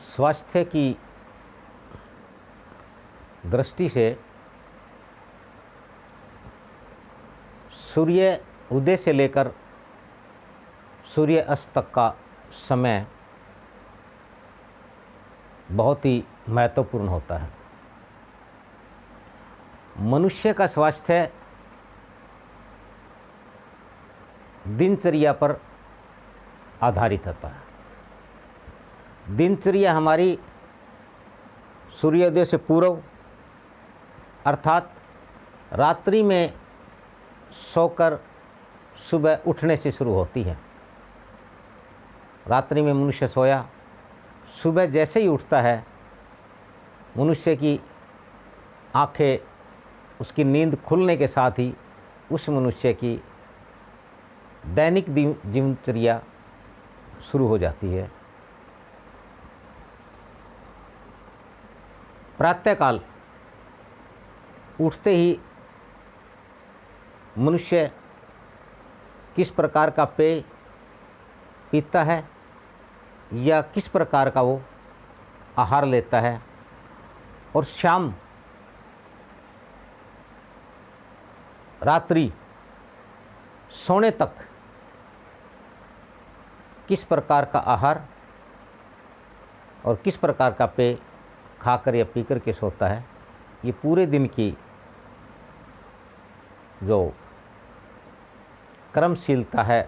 स्वास्थ्य की दृष्टि से सूर्य उदय से लेकर सूर्य अस्त तक का समय बहुत ही महत्वपूर्ण होता है। मनुष्य का स्वास्थ्य दिनचर्या पर आधारित होता है। दिनचर्या हमारी सूर्योदय से पूर्व अर्थात रात्रि में सोकर सुबह उठने से शुरू होती है। रात्रि में मनुष्य सोया, सुबह जैसे ही उठता है मनुष्य की आंखें, उसकी नींद खुलने के साथ ही उस मनुष्य की दैनिक दिनचर्या शुरू हो जाती है। प्रातःकाल उठते ही मनुष्य किस प्रकार का पेय पीता है या किस प्रकार का वो आहार लेता है, और शाम रात्रि सोने तक किस प्रकार का आहार और किस प्रकार का पेय खाकर या पीकर के सोता है, ये पूरे दिन की जो क्रमशीलता है,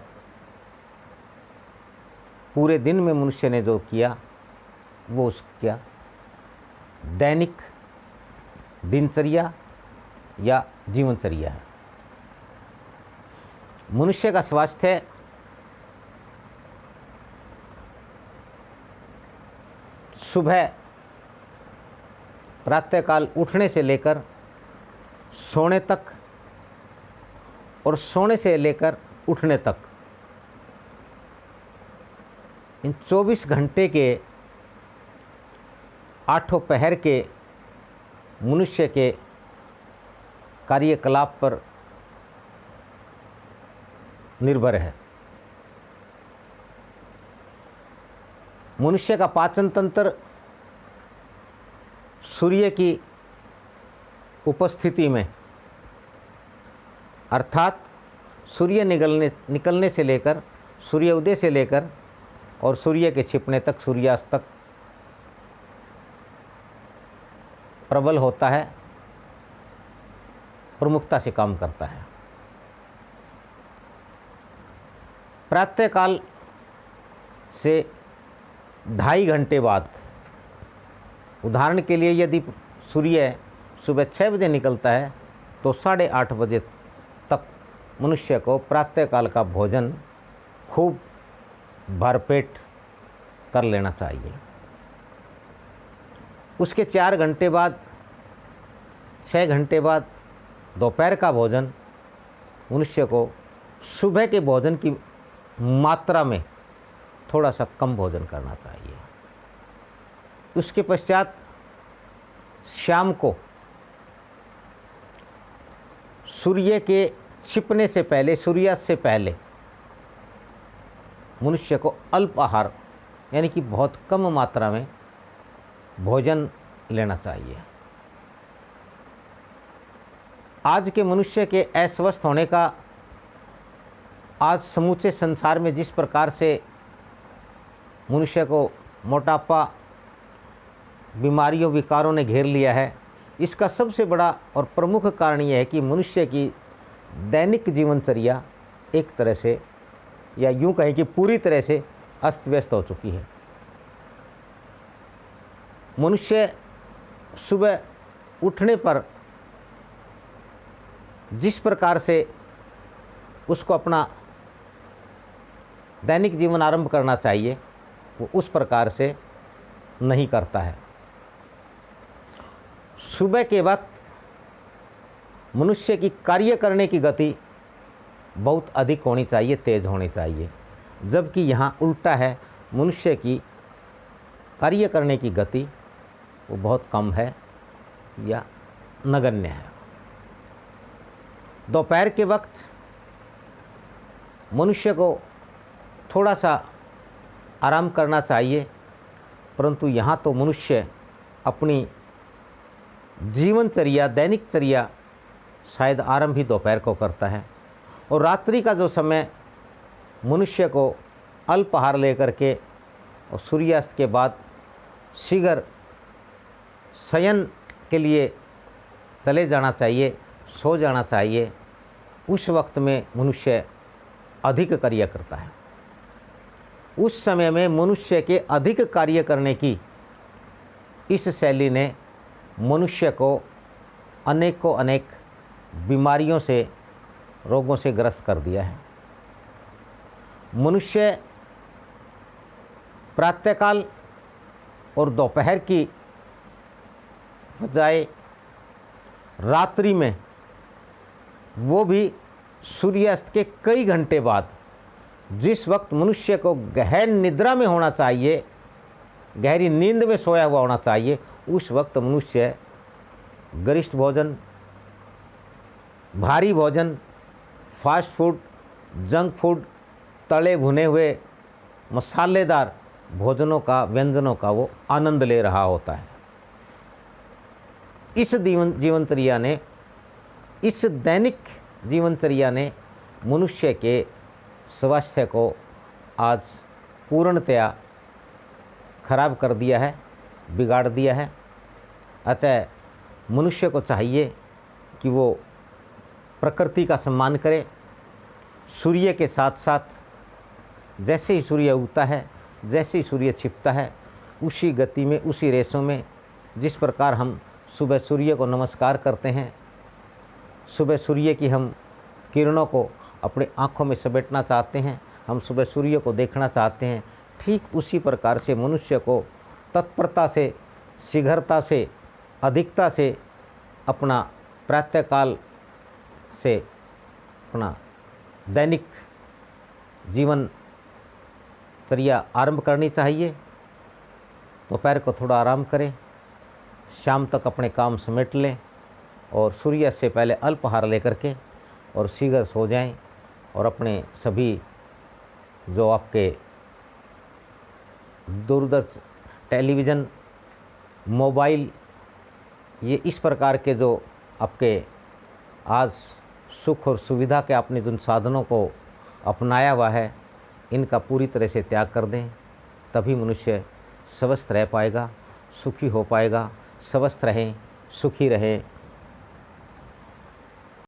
पूरे दिन में मनुष्य ने जो किया वो उसका दैनिक दिनचर्या या जीवनचर्या है। मनुष्य का स्वास्थ्य सुबह प्रातःकाल उठने से लेकर सोने तक और सोने से लेकर उठने तक, इन 24 घंटे के आठों पहर के मनुष्य के कार्यकलाप पर निर्भर है। मनुष्य का पाचन तंत्र सूर्य की उपस्थिति में अर्थात सूर्य निकलने से लेकर सूर्य उदय से लेकर और सूर्य के छिपने तक, सूर्यास्त तक प्रबल होता है, प्रमुखता से काम करता है। प्रातःकाल से 2.5 घंटे बाद, उदाहरण के लिए यदि सूर्य सुबह 6 बजे निकलता है तो 8:30 बजे तक मनुष्य को प्रातःकाल का भोजन खूब भरपेट कर लेना चाहिए। उसके 4 घंटे बाद, 6 घंटे बाद दोपहर का भोजन मनुष्य को सुबह के भोजन की मात्रा में थोड़ा सा कम भोजन करना चाहिए। उसके पश्चात शाम को सूर्य के छिपने से पहले, सूर्यास्त से पहले मनुष्य को अल्प आहार यानी कि बहुत कम मात्रा में भोजन लेना चाहिए। आज के मनुष्य के अस्वस्थ होने का, आज समूचे संसार में जिस प्रकार से मनुष्य को मोटापा, बीमारियों, विकारों ने घेर लिया है, इसका सबसे बड़ा और प्रमुख कारण यह है कि मनुष्य की दैनिक जीवनचर्या एक तरह से, या यूं कहें कि पूरी तरह से अस्त व्यस्त हो चुकी है। मनुष्य सुबह उठने पर जिस प्रकार से उसको अपना दैनिक जीवन आरंभ करना चाहिए वो उस प्रकार से नहीं करता है। सुबह के वक्त मनुष्य की कार्य करने की गति बहुत अधिक होनी चाहिए, तेज होनी चाहिए, जबकि यहाँ उल्टा है, मनुष्य की कार्य करने की गति वो बहुत कम है या नगण्य है। दोपहर के वक्त मनुष्य को थोड़ा सा आराम करना चाहिए, परंतु यहाँ तो मनुष्य अपनी जीवनचर्या, दैनिकचर्या शायद आरंभ ही दोपहर को करता है, और रात्रि का जो समय मनुष्य को अल्पाहार लेकर के और सूर्यास्त के बाद शीघ्र शयन के लिए चले जाना चाहिए, सो जाना चाहिए, उस वक्त में मनुष्य अधिक कार्य करता है। उस समय में मनुष्य के अधिक कार्य करने की इस शैली ने मनुष्य को अनेकों अनेक बीमारियों से, रोगों से ग्रस्त कर दिया है। मनुष्य प्रातःकाल और दोपहर की बजाय रात्रि में, वो भी सूर्यास्त के कई घंटे बाद, जिस वक्त मनुष्य को गहन निद्रा में होना चाहिए, गहरी नींद में सोया हुआ होना चाहिए, उस वक्त मनुष्य गरिष्ठ भोजन, भारी भोजन, फास्ट फूड, जंक फूड, तले भुने हुए मसालेदार भोजनों का, व्यंजनों का वो आनंद ले रहा होता है। इस जीवनचर्या ने, इस दैनिक जीवनचर्या ने मनुष्य के स्वास्थ्य को आज पूर्णतया खराब कर दिया है, बिगाड़ दिया है। अतः मनुष्य को चाहिए कि वो प्रकृति का सम्मान करे। सूर्य के साथ साथ जैसे ही सूर्य उगता है, जैसे ही सूर्य छिपता है, उसी गति में, उसी रेसों में, जिस प्रकार हम सुबह सूर्य को नमस्कार करते हैं, सुबह सूर्य की हम किरणों को अपनी आँखों में समेटना चाहते हैं, हम सुबह सूर्य को देखना चाहते हैं, ठीक उसी प्रकार से मनुष्य को तत्परता से, शीघ्रता से, अधिकता से अपना प्रातःकाल से अपना दैनिक जीवनचर्या आरंभ करनी चाहिए। दोपहर को थोड़ा आराम करें, शाम तक अपने काम समेट लें और सूर्यास्त से पहले अल्पाहार लेकर के और शीघ्र सो जाएं, और अपने सभी जो आपके दूरदर्शन, टेलीविज़न, मोबाइल, ये इस प्रकार के जो आपके आज सुख और सुविधा के आपने जिन साधनों को अपनाया हुआ है, इनका पूरी तरह से त्याग कर दें। तभी मनुष्य स्वस्थ रह पाएगा, सुखी हो पाएगा। स्वस्थ रहें, सुखी रहें।